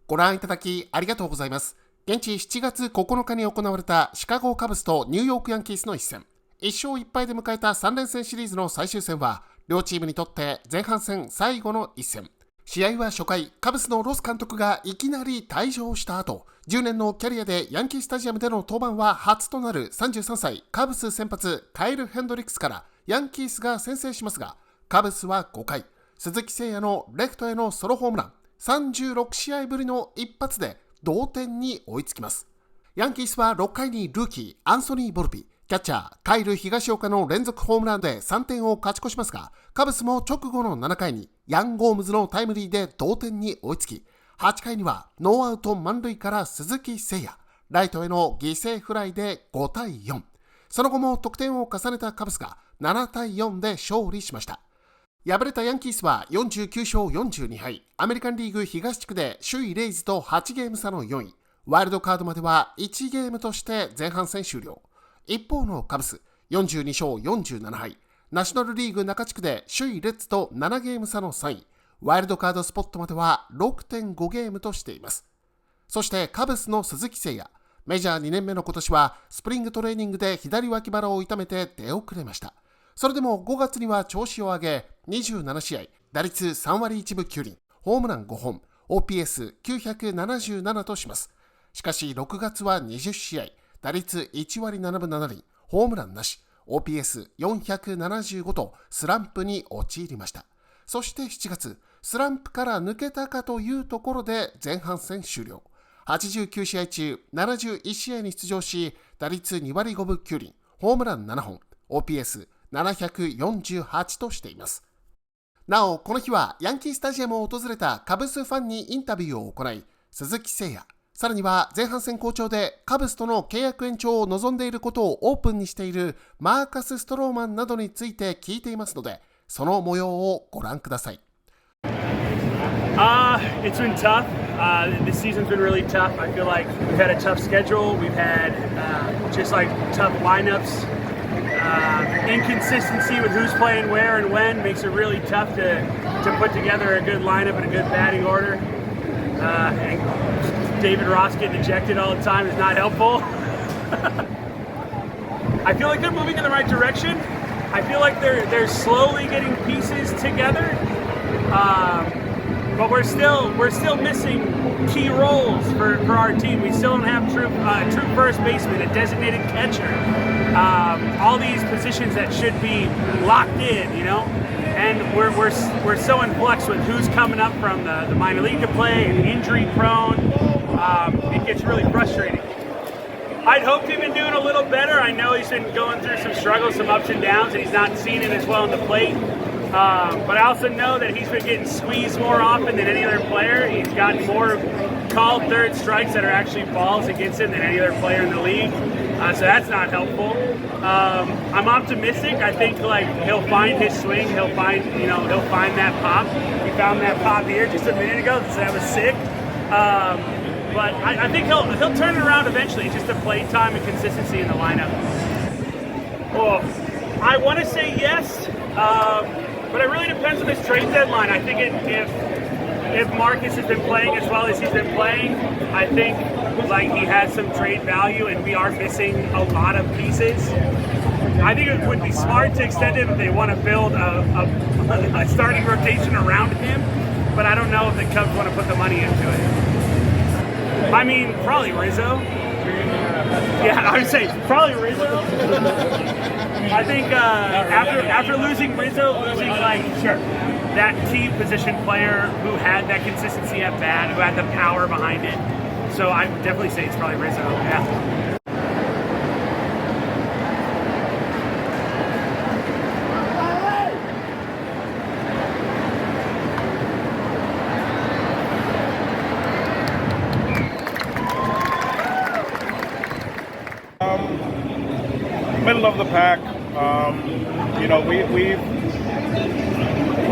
ご覧いただきありがとうございます。現地7月9日に行われたシカゴカブスとニューヨークヤンキースの一戦。1勝1敗で迎えた3連戦シリーズの最終戦は、両チームにとって前半戦最後の一戦。試合は初回、カブスのロス監督がいきなり退場した後、10年のキャリアでヤンキースタジアムでの登板は初となる33歳カブス先発カイル・ヘンドリックスからヤンキースが先制しますが、カブスは5回、鈴木誠也のレフトへのソロホームラン、36試合ぶりの一発で同点に追いつきます。ヤンキースは6回にルーキーアンソニー・ボルピ、キャッチャーカイル・東岡の連続ホームランで3点を勝ち越しますが、カブスも直後の7回にヤン・ゴームズのタイムリーで同点に追いつき、8回にはノーアウト満塁から鈴木誠也、ライトへの犠牲フライで5対4。その後も得点を重ねたカブスが7対4で勝利しました。敗れたヤンキースは49勝42敗、アメリカンリーグ東地区で首位レイズと8ゲーム差の4位、ワイルドカードまでは1ゲームとして前半戦終了。一方のカブス、42勝47敗、ナショナルリーグ中地区で首位レッズと7ゲーム差の3位、ワイルドカードスポットまでは 6.5 ゲームとしています。そしてカブスの鈴木誠也、メジャー2年目の今年はスプリングトレーニングで左脇腹を痛めて出遅れました。それでも5月には調子を上げ、27試合、打率3割1分9厘、ホームラン5本、OPS977 とします。しかし6月は20試合、打率1割7分7厘、ホームランなし、OPS475 とスランプに陥りました。そして7月、スランプから抜けたかというところで前半戦終了。89試合中71試合に出場し、打率2割5分9厘、ホームラン7本、OPS748 としています。なお、この日はヤンキースタジアムを訪れたカブスファンにインタビューを行い、鈴木誠也、さらには前半戦好調でカブスとの契約延長を望んでいることをオープンにしているマーカス・ストローマンなどについて聞いていますので、その模様をご覧ください。It's been tough. This season's been really tough. I feel like we've had a tough schedule. We've had just like tough lineups. Inconsistency with who's playing where and when makes it really tough to put together a good lineup and a good batting order. And David Ross getting ejected all the time is not helpful. I feel like they're moving in the right direction. I feel like they're slowly getting pieces together. But we're still missing key roles for our team. We still don't have true first baseman, a designated catcher. All these positions that should be locked in, you know. And we're so in flux with who's coming up from the minor league to play and injury prone. It gets really frustrating. I'd hoped he'd been doing a little better. I know he's been going through some struggles, some ups and downs, and he's not seen it as well on the plate. But I also know that he's been getting squeezed more often than any other player. He's gotten more called third strikes that are actually balls against him than any other player in the league. So that's not helpful. I'm optimistic. I think like he'll find his swing. He'll find that pop. He found that pop here just a minute ago, so that was sick. But I think he'll turn it around eventually. It's just the play time and consistency in the lineup. Well, I want to say yes. But it really depends on this trade deadline. I think if Marcus has been playing as well as he's been playing, I think like he has some trade value, and we are missing a lot of pieces. I think it would be smart to extend him if they want to build a starting rotation around him. But I don't know if the Cubs want to put the money into it. I mean, probably Rizzo. Yeah, I would say probably Rizzo. I think after losing Rizzo, losing like that key position player who had that consistency at bat, who had the power behind it. So I would definitely say it's probably Rizzo. Yeah. Middle of the pack. We've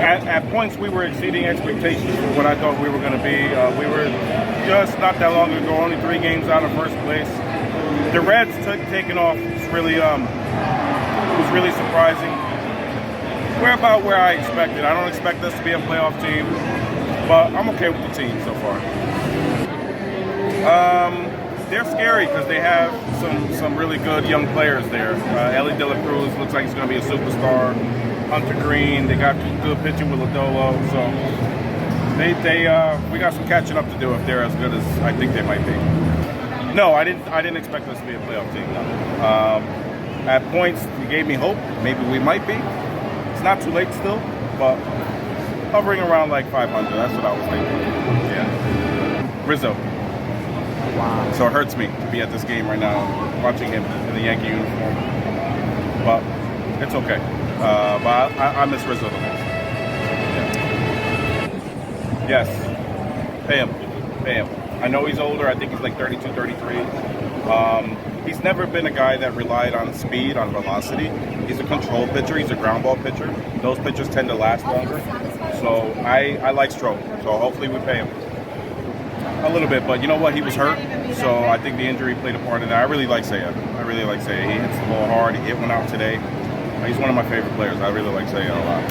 at points we were exceeding expectations for what I thought we were going to be. We were just not that long ago only 3 games out of first place. The Reds taking off was really surprising. We're about where I expected. I don't expect us to be a playoff team, but I'm okay with the team so far. they're scary because they have some really good young players there. Ellie De La Cruz looks like he's going to be a superstar. Hunter Green, they got good pitching with Lodolo, so we got some catching up to do if they're as good as I think they might be. No, I didn't expect us to be a playoff team. No. At points, you gave me hope. Maybe we might be. It's not too late still, but hovering around like 500. That's what I was thinking. Yeah. Rizzo. Wow. So it hurts me to be at this game right now, watching him in the Yankee uniform. But it's okay. But I miss Rizzo the most. Yeah. Yes. Pay him. I know he's older. I think he's like 32, 33. He's never been a guy that relied on speed, on velocity. He's a control pitcher. He's a ground ball pitcher. Those pitchers tend to last longer. So I like Stroh. So hopefully we pay him. A little bit, but you know what? He was hurt, so I think the injury played a part in that. I really like Seiya. He hits the ball hard. He hit one out today. He's one of my favorite players. I really like Seiya a lot.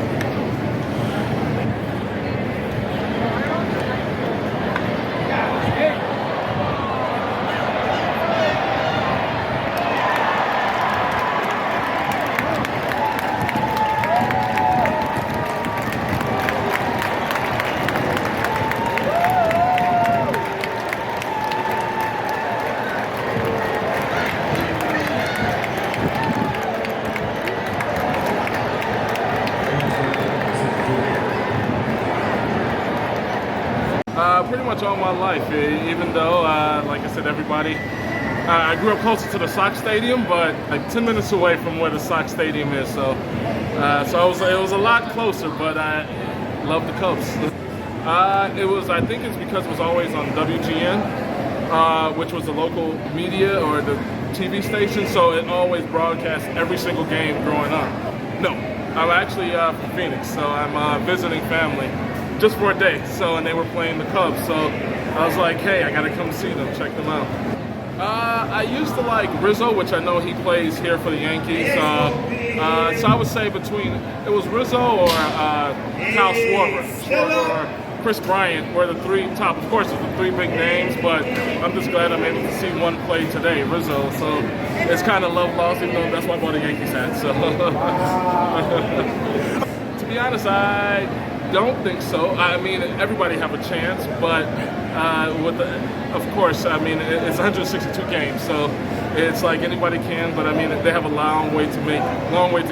Pretty much all my life, even though, like I said, everybody, I grew up closer to the Sox Stadium, but like 10 minutes away from where the Sox Stadium is, so it was a lot closer, but I love the Cubs. I think it's because it was always on WGN, which was the local media or the TV station, so it always broadcast every single game growing up. No, I'm actually from Phoenix, so I'm visiting family. Just for a day, and they were playing the Cubs, so I was like, hey, I gotta come see them, check them out. I used to like Rizzo, which I know he plays here for the Yankees, so I would say it was Rizzo or Kyle Schwarber or Chris Bryant were the three top. Of course, it's the three big names, but I'm just glad I'm able to see one play today, Rizzo, so it's kind of love-lost, even though that's why I bought a Yankees hat, so. To be honest, I don't think so. I mean, everybody have a chance, but of course, I mean, it's 162 games, so it's like anybody can. But I mean, they have a long way to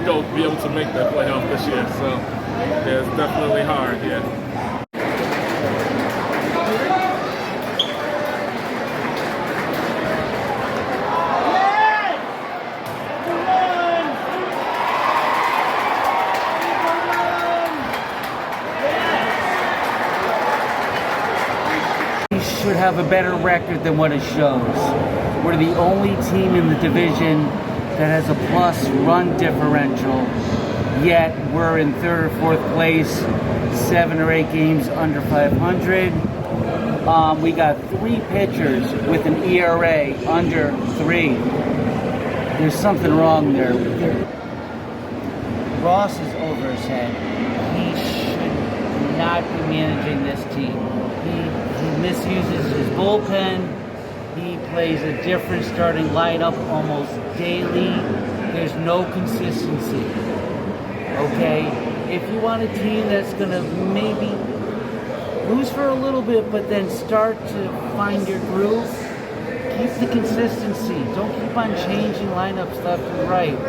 go to be able to make that playoff this year. So yeah, it's definitely hard. Yeah. Should have a better record than what it shows. We're the only team in the division that has a plus run differential, yet we're in third or fourth place, 7 or 8 games under 500. We got 3 pitchers with an ERA under 3. There's something wrong there. Ross is over his head. He should not be managing this team. He misuses his bullpen. He plays a different starting lineup almost daily. There's no consistency. Okay? If you want a team that's going to maybe lose for a little bit, but then start to find your groove, keep the consistency. Don't keep on changing lineups left and right.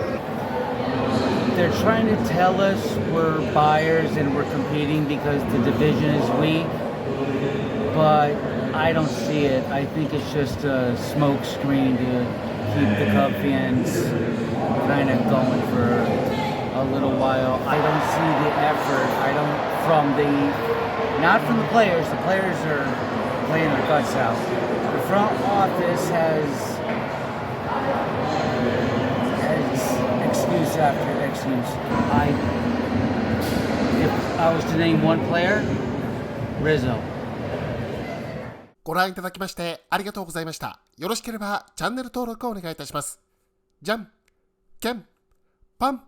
They're trying to tell us we're buyers and we're competing because the division is weak. But I don't see it. I think it's just a smoke screen to keep the Cub fans kind of going for a little while. I don't see the effort. Not from the players. The players are playing their guts out. The front office has excuse after excuse. If I was to name one player, Rizzo. ご覧いただきましてありがとうございました。よろしければチャンネル登録をお願いいたします。じゃんけんパン。